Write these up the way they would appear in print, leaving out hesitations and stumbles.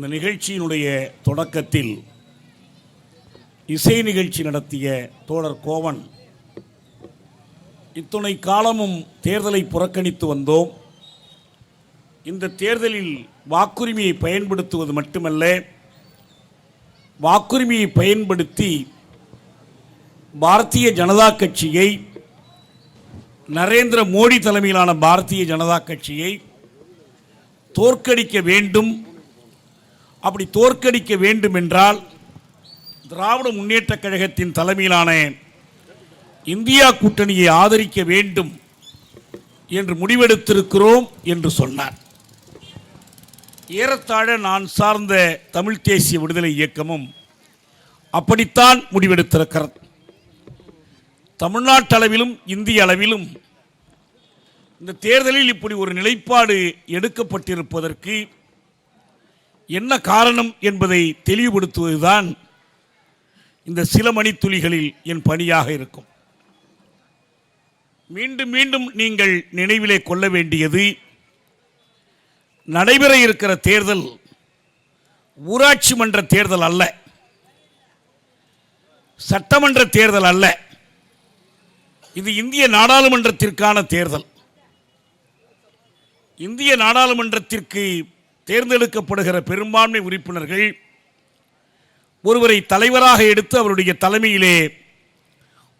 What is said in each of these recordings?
இந்த நிகழ்ச்சியினுடைய தொடக்கத்தில் இசை நிகழ்ச்சி நடத்திய தோழர் கோவன், இத்துணை காலமும் தேர்தலை புறக்கணித்து வந்தோம். இந்த தேர்தலில் வாக்குரிமையை பயன்படுத்துவது மட்டுமல்ல, வாக்குரிமையை பயன்படுத்தி பாரதிய ஜனதா கட்சியை, நரேந்திர மோடி தலைமையிலான பாரதிய ஜனதா கட்சியை தோற்கடிக்க வேண்டும். அப்படி தோற்கடிக்க வேண்டும் என்றால் திராவிட முன்னேற்றக் கழகத்தின் தலைமையிலான இந்தியா கூட்டணியை ஆதரிக்க வேண்டும் என்று முடிவெடுத்திருக்கிறோம் என்று சொன்னார். ஏறத்தாழ நான் சார்ந்த தமிழ் தேசிய விடுதலை இயக்கமும் அப்படித்தான் முடிவெடுத்திருக்கிறது. தமிழ்நாட்டு அளவிலும் இந்திய அளவிலும் இந்த தேர்தலில் இப்படி ஒரு நிலைப்பாடு எடுக்கப்பட்டிருப்பதற்கு என்ன காரணம் என்பதை தெளிவுபடுத்துவதுதான் இந்த சில மணித்துளிகளில் என் பணியாக இருக்கும். மீண்டும் மீண்டும் நீங்கள் நினைவிலே கொள்ள வேண்டியது, நடைபெற இருக்கிற தேர்தல் ஊராட்சி மன்ற தேர்தல் அல்ல, சட்டமன்ற தேர்தல் அல்ல. இது இந்திய நாடாளுமன்றத்திற்கான தேர்தல். இந்திய நாடாளுமன்றத்திற்கு தேர்ந்தெடுக்கப்படுகிற பெரும்பான்மை உறுப்பினர்கள் ஒருவரை தலைவராக எடுத்து அவருடைய தலைமையிலே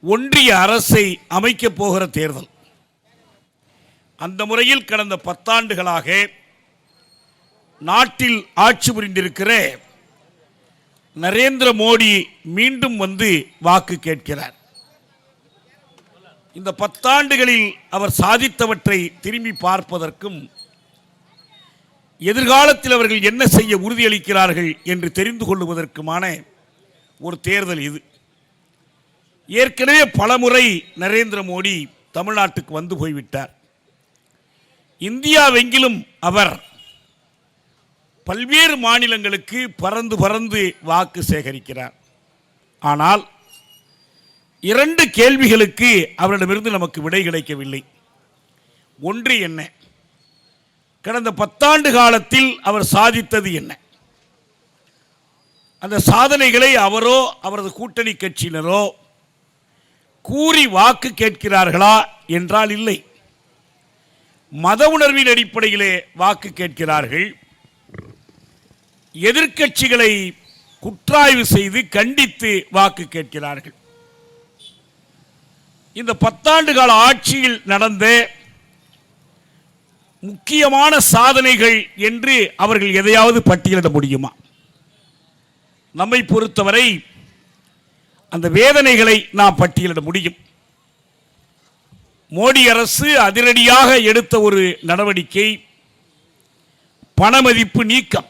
ஒன்றிய அரசை அமைக்கப் போகிற தேர்தல். அந்த முறையில் கடந்த 10 ஆண்டுகளாக நாட்டில் ஆட்சி புரிந்திருக்கிற நரேந்திர மோடி மீண்டும் வந்து வாக்கு கேட்கிறார். இந்த 10 ஆண்டுகளில் அவர் சாதித்தவற்றை திரும்பி பார்ப்பதற்கும், எதிர்காலத்தில் அவர்கள் என்ன செய்ய உறுதியளிக்கிறார்கள் என்று தெரிந்து கொள்வதற்குமான ஒரு தேர்தல் இது. ஏற்கனவே பலமுறை நரேந்திர மோடி தமிழ்நாட்டுக்கு வந்து போய்விட்டார். இந்தியாவெங்கிலும் அவர் பல்வேறு மாநிலங்களுக்கு பறந்து பறந்து வாக்கு சேகரிக்கிறார். ஆனால் 2 கேள்விகளுக்கு அவரிடமிருந்து நமக்கு விடை கிடைக்கவில்லை. ஒன்று என்ன? கடந்த 10 ஆண்டு காலத்தில் அவர் சாதித்தது என்ன? அந்த சாதனைகளை அவரோ அவரது கூட்டணி கட்சியினரோ கூறி வாக்கு கேட்கிறார்களா என்றால் இல்லை. மத உணர்வின் அடிப்படையிலே வாக்கு கேட்கிறார்கள். எதிர்க்கட்சிகளை குற்றாய்வு செய்து கண்டித்து வாக்கு கேட்கிறார்கள். இந்த 10 ஆண்டு கால ஆட்சியில் நடந்த முக்கியமான சாதனைகள் என்று அவர்கள் எதையாவது பட்டியலிட முடியுமா? நம்மை பொறுத்தவரை அந்த வேதனைகளை நாம் பட்டியலிட முடியும். மோடி அரசு அதிரடியாக எடுத்த ஒரு நடவடிக்கை பணமதிப்பு நீக்கம்.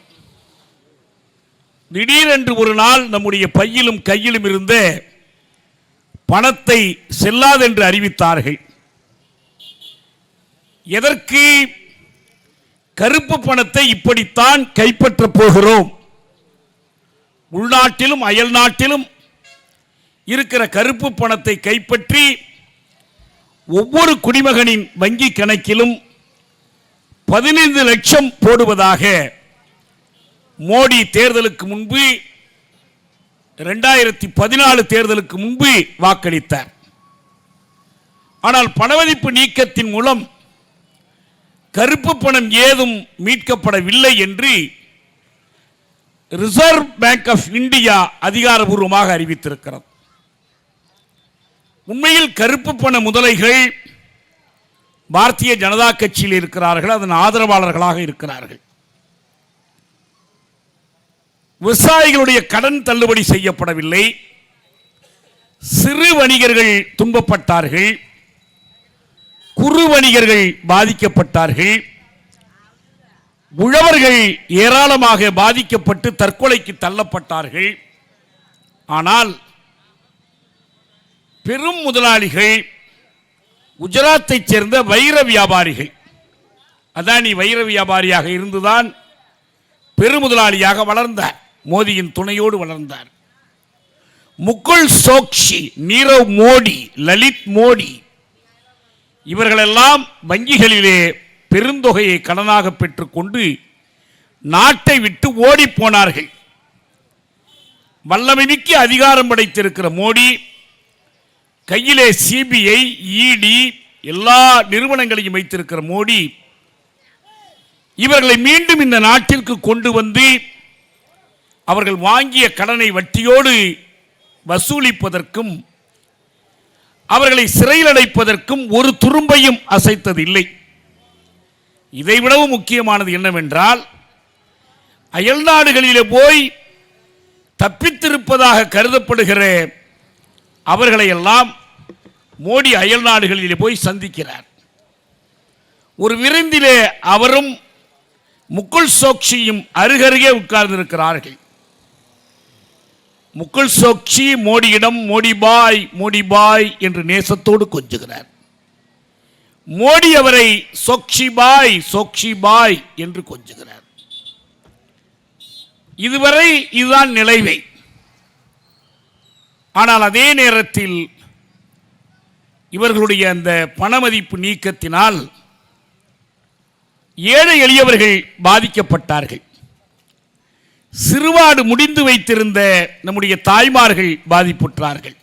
திடீரென்று ஒரு நாள் நம்முடைய பையிலும் கையிலும் இருந்த பணத்தை செல்லாதென்று அறிவித்தார்கள். எதற்கு? கருப்பு பணத்தை இப்படித்தான் கைப்பற்றப் போகிறோம். உள்நாட்டிலும் அயல் நாட்டிலும் இருக்கிற கருப்பு பணத்தை கைப்பற்றி ஒவ்வொரு குடிமகனின் வங்கி கணக்கிலும் 15 லட்சம் போடுவதாக மோடி தேர்தலுக்கு முன்பு, 2014 தேர்தலுக்கு முன்பு வாக்களித்தார். ஆனால் பணமதிப்பு நீக்கத்தின் மூலம் கருப்பு பணம் ஏதும் மீட்கப்படவில்லை என்று ரிசர்வ் பேங்க் ஆஃப் இந்தியா அதிகாரபூர்வமாக அறிவித்திருக்கிறது. உண்மையில் கருப்பு பண முதலைகள் பாரதிய ஜனதா கட்சியில் இருக்கிறார்கள், அதன் ஆதரவாளர்களாக இருக்கிறார்கள். விவசாயிகளுடைய கடன் தள்ளுபடி செய்யப்படவில்லை. சிறு வணிகர்கள் துன்பப்பட்டார்கள், குறு வணிகர்கள் பாதிக்கப்பட்டார்கள், உழவர்கள் ஏராளமாக பாதிக்கப்பட்டு தற்கொலைக்கு தள்ளப்பட்டார்கள். ஆனால் பெரும் முதலாளிகள், குஜராத்தைச் சேர்ந்த வைர வியாபாரிகள், அதானி வைர வியாபாரியாக இருந்துதான் பெருமுதலாளியாக வளர்ந்தார், மோடியின் துணையோடு வளர்ந்தார். முகுல் சோக்ஷி, நீரவ் மோடி, லலித் மோடி இவர்களெல்லாம் வங்கிகளிலே பெருந்தொகையை கடனாக பெற்றுக்கொண்டு நாட்டை விட்டு ஓடி போனார்கள். வல்லமைமிக்க அதிகாரம் படைத்திருக்கிற மோடி கையிலே சிபிஐ, இடி எல்லா நிறுவனங்களையும் வைத்திருக்கிற மோடி இவர்களை மீண்டும் இந்த நாட்டிற்கு கொண்டு வந்து அவர்கள் வாங்கிய கடனை வட்டியோடு வசூலிப்பதற்கும் அவர்களை சிறையில் அடைப்பதற்கும் ஒரு துரும்பையும் அசைத்ததில்லை. இதைவிடவும் முக்கியமானது என்னவென்றால், அயல் நாடுகளிலே போய் தப்பித்திருப்பதாக கருதப்படுகிற அவர்களை எல்லாம் மோடி அயல் நாடுகளிலே போய் சந்திக்கிறார். ஒரு விருந்திலே அவரும் முகுல் சோக்சியும் அருகருகே உட்கார்ந்திருக்கிறார்கள். முகுல் சோக்சி மோடியிடம் மோடி பாய் என்று நேசத்தோடு கொஞ்சுகிறார். மோடி அவரை சோக்சி பாய் என்று கொஞ்சுகிறார். இதுவரை இதுதான் நிலைமை. ஆனால் அதே நேரத்தில் இவர்களுடைய அந்த பணமதிப்பு நீக்கத்தினால் ஏழை எளியவர்கள் பாதிக்கப்பட்டார்கள். சிறுவாடு முடிந்து வைத்திருந்த நம்முடைய தாய்மார்கள் பாதிப்புற்றார்கள்.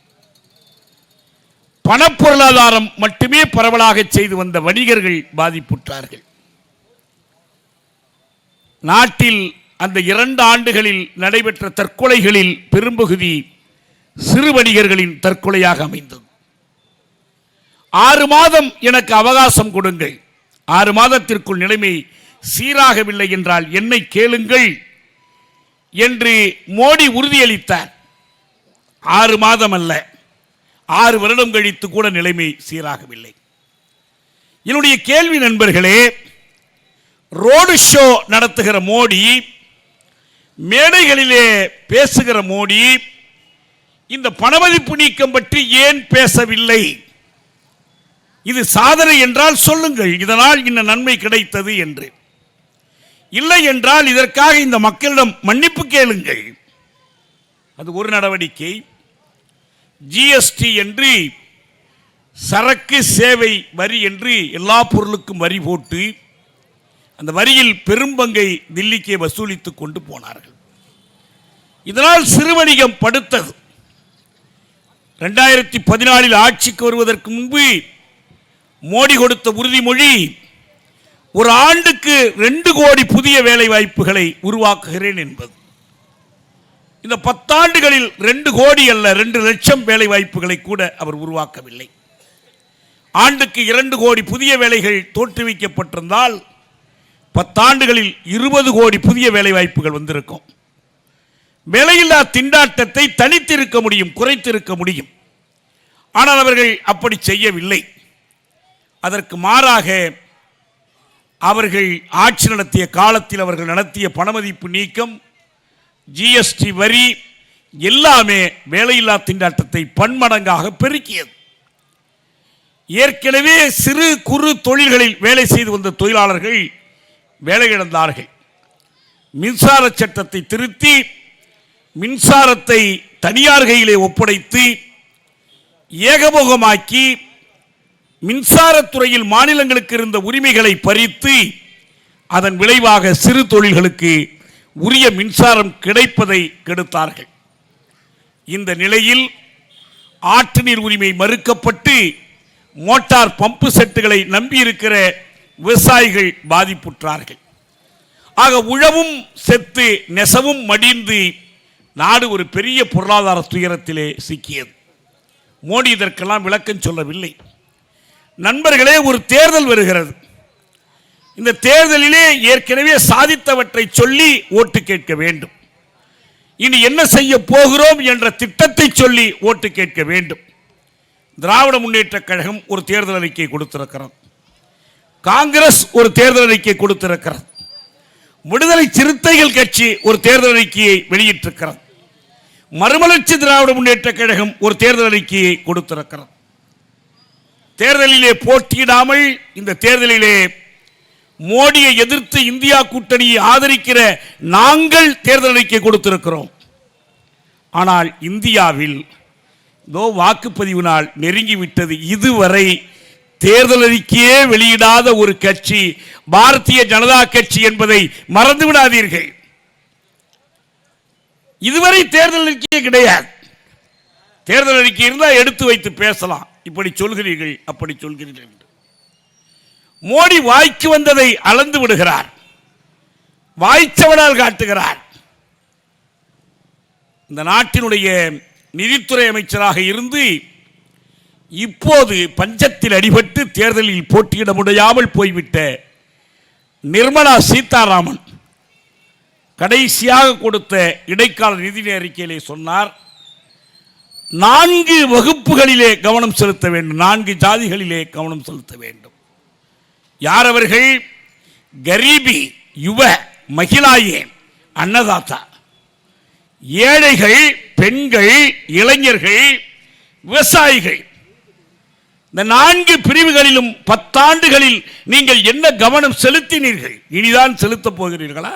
பணப்பொருளாதாரம் மட்டுமே பரவலாக செய்து வந்த வணிகர்கள் பாதிப்புற்றார்கள். நாட்டில் அந்த 2 ஆண்டுகளில் நடைபெற்ற தற்கொலைகளில் பெரும்பகுதி சிறு வணிகர்களின் தற்கொலையாக அமைந்தது. 6 மாதம் எனக்கு அவகாசம் கொடுங்கள், 6 மாதத்திற்குள் நிலைமை சீராகவில்லை என்றால் என்னை கேளுங்கள் என்று மோடி உறுதியளித்தார். 6 மாதம் அல்ல, 6 வருடம் கழித்து கூட நிலைமை சீராகவில்லை. என்னுடைய கேள்வி நண்பர்களே, ரோடு ஷோ நடத்துகிற மோடி, மேடைகளிலே பேசுகிற மோடி இந்த பணமதிப்பு நீக்கம் பற்றி ஏன் பேசவில்லை? இது சாதனை என்றால் சொல்லுங்கள், இதனால் இந்த நன்மை கிடைத்தது என்று. இல்லை என்றால் இதற்காக இந்த மக்களிடம் மன்னிப்பு கேளுங்கள். அது ஒரு நடவடிக்கை. ஜிஎஸ்டி என்று சரக்கு சேவை வரி என்று எல்லா பொருளுக்கும் வரி போட்டு அந்த வரியில் பெரும்பங்கை தில்லிக்கே வசூலித்துக் கொண்டு போனார்கள். இதனால் சிறுவணிகம் படுத்தது. 2014 ஆட்சிக்கு வருவதற்கு முன்பு மோடி கொடுத்த உறுதிமொழி, ஒரு ஆண்டுக்கு 2 கோடி புதிய வேலை வாய்ப்புகளை உருவாக்குகிறேன் என்பது. இந்த 10 ஆண்டுகளில் 2 கோடி அல்ல, 2 லட்சம் வேலை வாய்ப்புகளை கூட அவர் உருவாக்கவில்லை. ஆண்டுக்கு 2 கோடி புதிய வேலைகள் தோற்றுவிக்கப்பட்டிருந்தால் 10 ஆண்டுகளில் 20 கோடி புதிய வேலை வாய்ப்புகள் வந்திருக்கும். வேலையில்லா திண்டாட்டத்தை தனித்திருக்க முடியும், குறைத்திருக்க முடியும். ஆனால் அவர்கள் அப்படி செய்யவில்லை. அதற்கு மாறாக அவர்கள் ஆட்சி நடத்திய காலத்தில் அவர்கள் நடத்திய பணமதிப்பு நீக்கம், ஜிஎஸ்டி வரி எல்லாமே வேலையில்லா திண்டாட்டத்தை பன்மடங்காக பெருக்கியது. ஏற்கனவே சிறு குறு தொழில்களில் வேலை செய்து வந்த தொழிலாளர்கள் வேலை இழந்தார்கள். மின்சார சட்டத்தை திருத்தி மின்சாரத்தை தனியார் கையிலே ஒப்படைத்து ஏகபோகமாக்கி மின்சாரத்துறையில் மாநிலங்களுக்கு இருந்த உரிமைகளை பறித்து அதன் விளைவாக சிறு தொழில்களுக்கு உரிய மின்சாரம் கிடைப்பதை கெடுத்தார்கள். இந்த நிலையில் ஆற்று நீர் உரிமை மறுக்கப்பட்டு மோட்டார் பம்பு செட்டுகளை நம்பியிருக்கிற விவசாயிகள் பாதிப்புற்றார்கள். ஆக உழவும் செத்து நெசவும் மடிந்து நாடு ஒரு பெரிய பொருளாதார துயரத்திலே சிக்கியது. மோடி இதற்கெல்லாம் விளக்கம் சொல்லவில்லை. நண்பர்களே, ஒரு தேர்தல் வருகிறது. இந்த தேர்தலிலே ஏற்கனவே சாதித்தவற்றை சொல்லி ஓட்டு கேட்க வேண்டும். இனி என்ன செய்ய போகிறோம் என்ற திட்டத்தை சொல்லி ஓட்டு கேட்க வேண்டும். திராவிட முன்னேற்ற கழகம் ஒரு தேர்தல் அறிக்கை கொடுத்திருக்கிறது. காங்கிரஸ் ஒரு தேர்தல் அறிக்கை கொடுத்திருக்கிறது. விடுதலை சிறுத்தைகள் கட்சி ஒரு தேர்தல் அறிக்கையை வெளியிட்டிருக்கிறது. மறுமலர்ச்சி திராவிட முன்னேற்ற கழகம் ஒரு தேர்தல் அறிக்கையை கொடுத்திருக்கிறது. தேர்தலிலே போட்டியிடாமல் இந்த தேர்தலிலே மோடியை எதிர்த்து இந்தியா கூட்டணியை ஆதரிக்கிற நாங்கள் தேர்தல் அறிக்கை கொடுத்திருக்கிறோம். ஆனால் இந்தியாவில் வாக்குப்பதிவு நாள் நெருங்கிவிட்டது. இதுவரை தேர்தல் அறிக்கையே வெளியிடாத ஒரு கட்சி பாரதிய ஜனதா கட்சி என்பதை மறந்து விடாதீர்கள். இதுவரை தேர்தல் அறிக்கையே கிடையாது. தேர்தல் அறிக்கை இருந்தால் எடுத்து வைத்து பேசலாம். இப்படி சொல்கிறீர்கள், அப்படி சொல்கிறீர்கள். மோடி வாய்க்கு வந்ததை அளந்து விடுகிறார், வாய்ச்சவடால் காட்டுகிறார். இந்த நாட்டினுடைய நிதித்துறை அமைச்சராக இருந்து இப்போது பஞ்சத்தில் அடிபட்டு தேர்தலில் போட்டியிட முடியாமல் போய்விட்ட நிர்மலா சீதாராமன் கடைசியாக கொடுத்த இடைக்கால நிதி அறிக்கையிலே சொன்னார், 4 வகுப்புகளிலே கவனம் செலுத்த வேண்டும், 4 ஜாதிகளிலே கவனம் செலுத்த வேண்டும். யார் அவர்கள்? கரீபி, யுவ, மகிழாயே, அன்னதாத்தா. ஏழைகள், பெண்கள், இளைஞர்கள், விவசாயிகள். இந்த 4 பிரிவுகளிலும் 10 ஆண்டுகளில் நீங்கள் என்ன கவனம் செலுத்தினீர்கள்? இனிதான் செலுத்தப் போகிறீர்களா?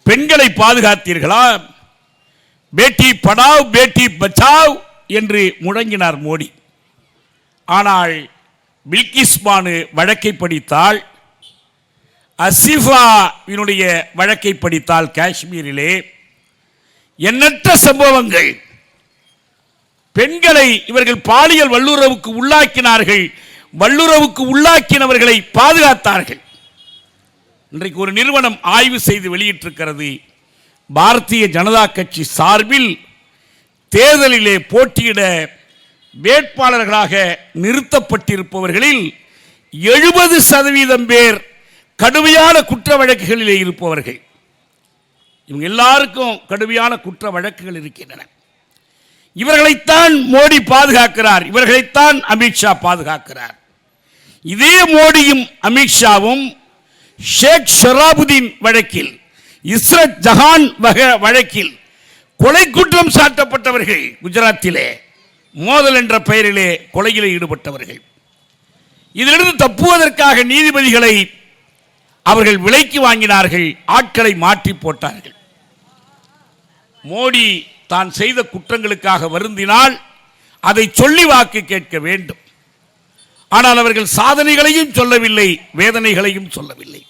பெண்களை பாதுகாத்தீர்களா? பேட்டி படாவ் பேட்டி பச்சாவ் என்று முழங்கினார் மோடி. ஆனால் பில்கிஸ் பானு வழக்கை படித்தால், அசிஃபாவினுடைய வழக்கை படித்தால் காஷ்மீரிலே எண்ணற்ற சம்பவங்கள். பெண்களை இவர்கள் பாலியல் வல்லுறவுக்கு உள்ளாக்கினார்கள், வல்லுறவுக்கு உள்ளாக்கினவர்களை பாதுகாத்தார்கள். இன்றைக்கு ஒரு நிறுவனம் ஆய்வு செய்து வெளியிட்டிருக்கிறது, பாரதிய ஜனதா கட்சி சார்பில் தேர்தலிலே போட்டியிட வேட்பாளர்களாக நிறுத்தப்பட்டிருப்பவர்களில் 70% பேர் கடுமையான குற்ற வழக்குகளிலே இருப்பவர்கள். இவங்க எல்லாருக்கும் கடுமையான குற்ற வழக்குகள் இருக்கின்றன. இவர்களைத்தான் மோடி பாதுகாக்கிறார், இவர்களைத்தான் அமித்ஷா பாதுகாக்கிறார். இதே மோடியும் அமித்ஷாவும் ஷேக் ஷராபுதீன் வழக்கில், இஸ்ரத் ஜஹான் வழக்கில் கொலை குற்றம் சாட்டப்பட்டவர்கள். குஜராத்திலே மோதல் என்ற பெயரிலே கொலையிலே ஈடுபட்டவர்கள். இதிலிருந்து தப்புவதற்காக நீதிபதிகளை அவர்கள் விலைக்கு வாங்கினார்கள், ஆட்களை மாற்றி போட்டார்கள். மோடி தான் செய்த குற்றங்களுக்காக வருந்தினால் அதை சொல்லி வாக்கு கேட்க வேண்டும். ஆனால் அவர்கள் சாதனைகளையும் சொல்லவில்லை, வேதனைகளையும் சொல்லவில்லை,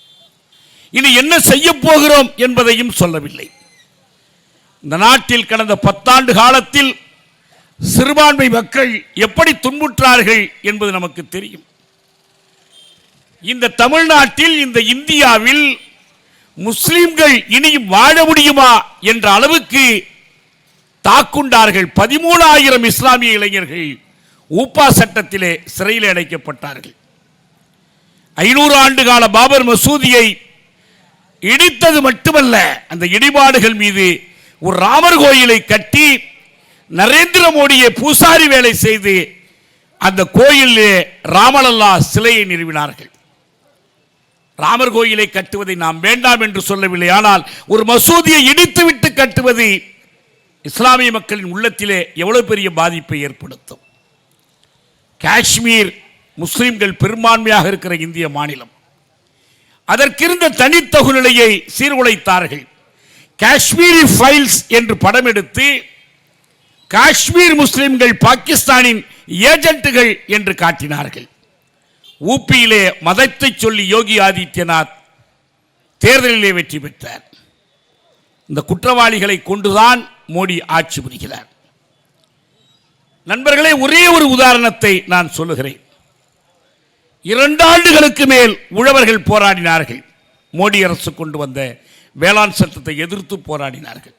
இனி என்ன செய்ய போகிறோம் என்பதையும் சொல்லவில்லை. இந்த நாட்டில் கடந்த 10 ஆண்டு காலத்தில் சிறுபான்மை மக்கள் எப்படி துன்புற்றார்கள் என்பது நமக்கு தெரியும். இந்த தமிழ்நாட்டில், இந்த இந்தியாவில் முஸ்லிம்கள் இனியும் வாழ முடியுமா என்ற அளவுக்கு தாக்குண்டார்கள். 13,000 இஸ்லாமிய இளைஞர்கள் ஊப்பா சட்டத்திலே சிறையில் அடைக்கப்பட்டார்கள். 500 ஆண்டு கால பாபர் மசூதியை இடித்தது மட்டுமல்ல, அந்த இடிபாடுகள் மீது ஒரு ராமர் கோயிலை கட்டி நரேந்திர மோடியை பூசாரி வேலை செய்து அந்த கோயிலே ராமலல்லா சிலையை நிறுவினார்கள். ராமர் கோயிலை கட்டுவதை நாம் வேண்டாம் என்று சொல்லவில்லை, ஆனால் ஒரு மசூதியை இடித்துவிட்டு கட்டுவது இஸ்லாமிய மக்களின் உள்ளத்திலே எவ்வளவு பெரிய பாதிப்பை ஏற்படுத்தும். காஷ்மீர் முஸ்லிம்கள் பெரும்பான்மையாக இருக்கிற இந்திய மாநிலம், அதற்கிருந்த தனித்தகு நிலையை சீர்குலைத்தார்கள். காஷ்மீரி ஃபைல்ஸ் என்று படம் எடுத்து காஷ்மீர் முஸ்லிம்கள் பாகிஸ்தானின் ஏஜென்ட்டுகள் என்று காட்டினார்கள். ஊப்பியிலே மதத்தை சொல்லி யோகி ஆதித்யநாத் தேர்தலிலே வெற்றி பெற்றார். இந்த குற்றவாளிகளை கொண்டுதான் மோடி ஆட்சி புரிகிறார். நண்பர்களே, ஒரே ஒரு உதாரணத்தை நான் சொல்லுகிறேன். 2 ஆண்டுகளுக்கு மேல் உழவர்கள் போராடினார்கள். மோடி அரசு கொண்டு வந்த வேளாண் சட்டத்தை எதிர்த்து போராடினார்கள்.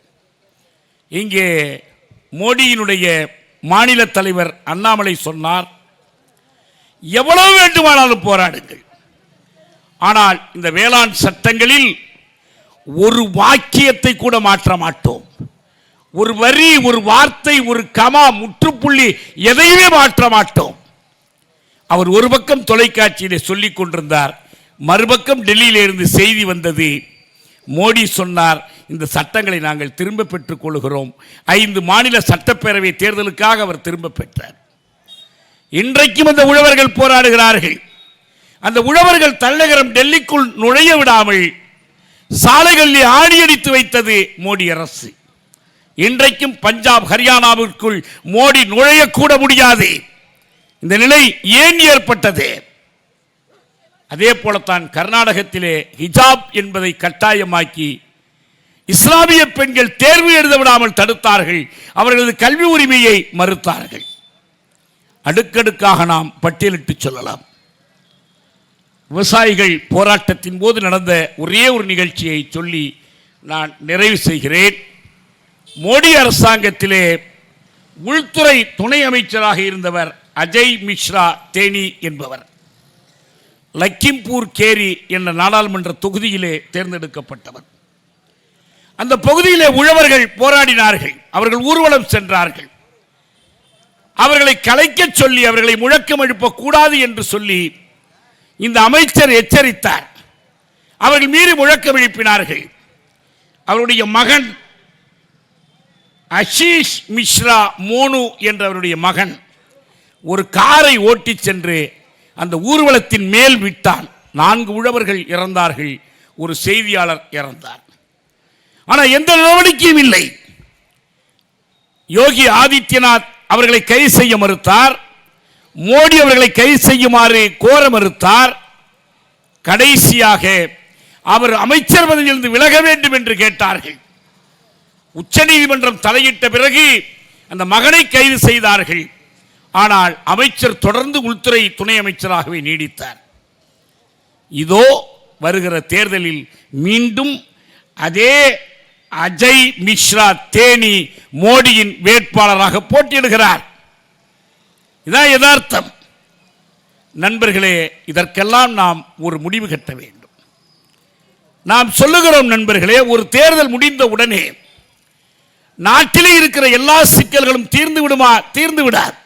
இங்கே மோடியினுடைய மாநில தலைவர் அண்ணாமலை சொன்னார், எவ்வளவு வேண்டுமானாலும் போராடுங்கள், ஆனால் இந்த வேளாண் சட்டங்களில் ஒரு வாக்கியத்தை கூட மாற்ற மாட்டோம், ஒரு வரி, ஒரு வார்த்தை, ஒரு கமா, முற்றுப்புள்ளி எதையுமே மாற்ற மாட்டோம். அவர் ஒரு பக்கம் தொலைக்காட்சியிலே சொல்லிக் கொண்டிருந்தார், மறுபக்கம் டெல்லியில இருந்து செய்தி வந்தது. மோடி சொன்னார், இந்த சட்டங்களை நாங்கள் திரும்ப பெற்றுக் கொள்கிறோம். 5 மாநில சட்டப்பேரவை தேர்தலுக்காக அவர் திரும்ப பெற்றார். இன்றைக்கும் அந்த உழவர்கள் போராடுகிறார்கள். அந்த உழவர்கள் தலைநகரம் டெல்லிக்குள் நுழைய விடாமல் சாலைகளில் ஆணியடித்து வைத்தது மோடி அரசு. இன்றைக்கும் பஞ்சாப், ஹரியானாவிற்குள் மோடி நுழையக்கூட முடியாது. இந்த நிலை ஏன் ஏற்பட்டது? அதே போலத்தான் கர்நாடகத்திலே ஹிஜாப் என்பதை கட்டாயமாக்கி இஸ்லாமிய பெண்கள் தேர்வு எழுத விடாமல் தடுத்தார்கள். அவர்களது கல்வி உரிமையை மறுத்தார்கள். அடுக்கடுக்காக நாம் பட்டியலிட்டு சொல்லலாம். விவசாயிகள் போராட்டத்தின் போது நடந்த ஒரே ஒரு நிகழ்ச்சியை சொல்லி நான் நிறைவு செய்கிறேன். மோடி அரசாங்கத்திலே உள்துறை துணை அமைச்சராக இருந்தவர் அஜய் மிஸ்ரா தேனி என்பவர் லக்கிம்பூர் கேரி என்ற நாடாளுமன்ற தொகுதியிலே தேர்ந்தெடுக்கப்பட்டவர். அந்த பகுதியிலே உழவர்கள் போராடினார்கள். அவர்கள் ஊர்வலம் சென்றார்கள். அவர்களை கலைக்க சொல்லி, அவர்களை முழக்கம் எழுப்பக்கூடாது என்று சொல்லி இந்த அமைச்சர் எச்சரித்தார். அவர்கள் மீறி முழக்கம் எழுப்பினார்கள். அவருடைய மகன் ஆஷிஷ் மிஸ்ரா மோனு என்ற அவருடைய மகன் ஒரு காரை ஓட்டி சென்று அந்த ஊர்வலத்தின் மேல் விட்டான். 4 உழவர்கள் இறந்தார்கள். ஒரு செய்தியாளர் இறந்தார். ஆனால் எந்த நடவடிக்கையும் இல்லை. யோகி ஆதித்யநாத் அவர்களை கைது செய்ய மறுத்தார். மோடி அவர்களை கைது செய்யுமாறு கோர மறுத்தார். கடைசியாக அவர் அமைச்சர் பதவியிலிருந்து விலக வேண்டும் என்று கேட்டார்கள். உச்சநீதிமன்றம் தலையிட்ட பிறகு அந்த மகனை கைது செய்தார்கள். ஆனால் அமைச்சர் தொடர்ந்து உள்துறை துணை அமைச்சராகவே நீடித்தார். இதோ வருகிற தேர்தலில் மீண்டும் அதே அஜய் மிஸ்ரா தேனி மோடியின் வேட்பாளராக போட்டியிடுகிறார். இதான் யதார்த்தம். நண்பர்களே, இதற்கெல்லாம் நாம் ஒரு முடிவு கட்ட வேண்டும். நாம் சொல்லுகிறோம் நண்பர்களே, ஒரு தேர்தல் முடிந்த உடனே நாட்டிலே இருக்கிற எல்லா சிக்கல்களும் தீர்ந்து விடுமா? தீர்ந்து விடாது.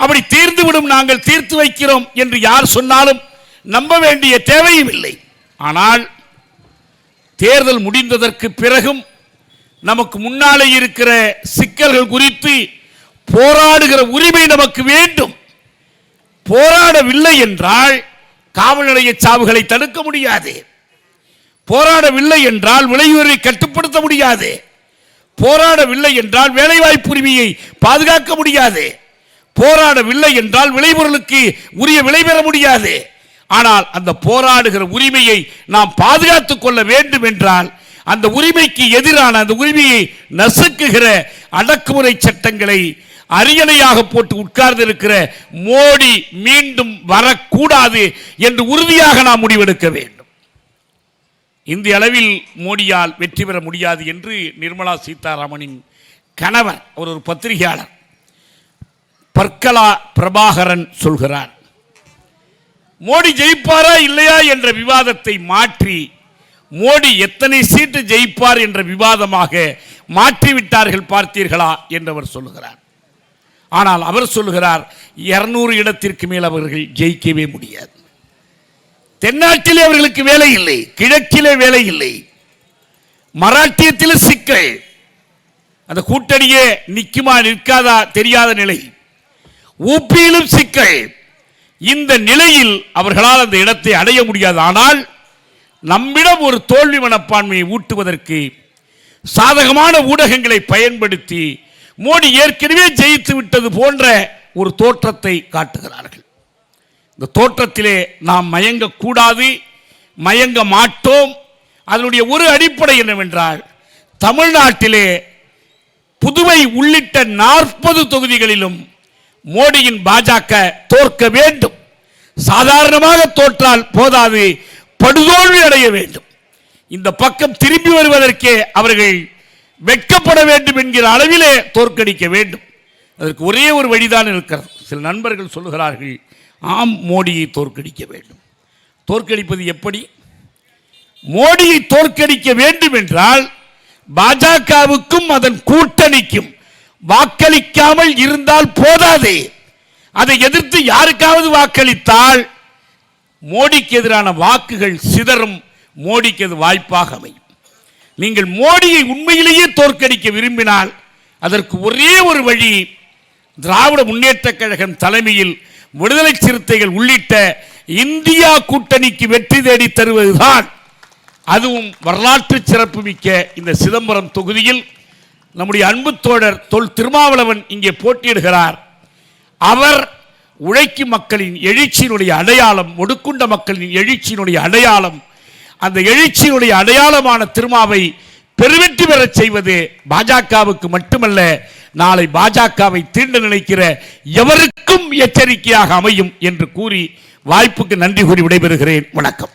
அப்படி தீர்ந்துவிடும், நாங்கள் தீர்த்து வைக்கிறோம் என்று யார் சொன்னாலும் நம்ப வேண்டிய தேவையும் இல்லை. ஆனால் தேர்தல் முடிந்ததற்கு பிறகும் நமக்கு முன்னாலே இருக்கிற சிக்கல்கள் குறித்து போராடுகிற உரிமை நமக்கு வேண்டும். போராடவில்லை என்றால் காவல் நிலைய சாவுகளை தடுக்க முடியாது. போராடவில்லை என்றால் விலை உயர்வை கட்டுப்படுத்த முடியாது. போராடவில்லை என்றால் வேலைவாய்ப்பு உரிமையை பாதுகாக்க முடியாது. போராடவில்லை என்றால் விளைபொருளுக்கு உரிய விலை பெற முடியாது. ஆனால் அந்த போராடுகிற உரிமையை நாம் பாதுகாத்துக் கொள்ள வேண்டும் என்றால் அந்த உரிமைக்கு எதிரான, அந்த உரிமையை நசுக்குகிற அடக்குமுறை சட்டங்களை அரியணையாக போட்டு உட்கார்ந்து இருக்கிற மோடி மீண்டும் வரக்கூடாது என்று உறுதியாக நாம் முடிவெடுக்க வேண்டும். இந்திய அளவில் மோடியால் வெற்றி பெற முடியாது என்று நிர்மலா சீதாராமனின் கணவர் ஒரு பத்திரிகையாளர் பர்கலா பிரபாகரன் சொல்கிறார். மோடி ஜெயிப்பாரா இல்லையா என்ற விவாதத்தை மாற்றி மோடி எத்தனை சீட்டு ஜெயிப்பார் என்ற விவாதமாக மாற்றிவிட்டார்கள், பார்த்தீர்களா என்று அவர் சொல்லுகிறார். ஆனால் அவர் சொல்லுகிறார் 200 இடத்திற்கு மேல் அவர்கள் ஜெயிக்கவே முடியாது. தென்னாட்டிலே அவர்களுக்கு வேலை இல்லை, கிழக்கிலே வேலை இல்லை, மராட்டியத்தில் சிக்கல், அந்த கூட்டணியே நிற்குமா நிற்காதா தெரியாத நிலை, ஊப்பியிலும் சிக்கல். இந்த நிலையில் அவர்களால் அந்த இடத்தை அடைய முடியாது. ஆனால் நம்மிடம் ஒரு தோல்வி மனப்பான்மையை ஊட்டுவதற்கு சாதகமான ஊடகங்களை பயன்படுத்தி மோடி ஏற்கனவே ஜெயித்து விட்டது போன்ற ஒரு தோற்றத்தை காட்டுகிறார்கள். இந்த தோற்றத்திலே நாம் மயங்கக்கூடாது, மயங்க மாட்டோம். அதனுடைய ஒரு அடிப்படை என்னவென்றால், தமிழ்நாட்டிலே புதுவை உள்ளிட்ட 40 தொகுதிகளிலும் மோடியின் பாஜக தோற்க வேண்டும். சாதாரணமாக தோற்றால் போதாது, படுதோல்வி அடைய வேண்டும். இந்த பக்கம் திரும்பி வருவதற்கே அவர்கள் வெட்கப்பட வேண்டும் என்கிற அளவிலே தோற்கடிக்க வேண்டும். அதற்கு ஒரே ஒரு வழிதான் இருக்கிறது. சில நண்பர்கள் சொல்லுகிறார்கள், ஆம் மோடியை தோற்கடிக்க வேண்டும். தோற்கடிப்பது எப்படி? மோடியை தோற்கடிக்க வேண்டும் என்றால் பாஜகவுக்கும் அதன் கூட்டணிக்கும் வாக்களிக்காமல் இருந்தால் போதாது. அதை எதிர்த்து யாருக்காவது வாக்களித்தால் மோடிக்கு எதிரான வாக்குகள் சிதறும். மோடிக்கு அது வாய்ப்பாக அமையும். நீங்கள் மோடியை உண்மையிலேயே தோற்கடிக்க விரும்பினால் அதற்கு ஒரே ஒரு வழி, திராவிட முன்னேற்ற கழகம் தலைமையில் விடுதலை சிறுத்தைகள் உள்ளிட்ட இந்தியா கூட்டணிக்கு வெற்றி தேடி தருவதுதான். அதுவும் வரலாற்று சிறப்புமிக்க இந்த சிதம்பரம் தொகுதியில் நம்முடைய அன்பு தோழர் தொல் திருமாவளவன் இங்கே போட்டியிடுகிறார். அவர் உழைக்கும் மக்களின் எழுச்சியினுடைய அடையாளம், ஒடுக்குண்ட மக்களின் எழுச்சியினுடைய அடையாளம். அந்த எழுச்சியினுடைய அடையாளமான திருமாவை பெருவெற்றி பெறச் செய்வது பாஜகவுக்கு மட்டுமல்ல, நாளை பாஜகவை தீண்ட நினைக்கிற எவருக்கும் எச்சரிக்கையாக அமையும் என்று கூறி வாய்ப்புக்கு நன்றி கூறி விடைபெறுகிறேன். வணக்கம்.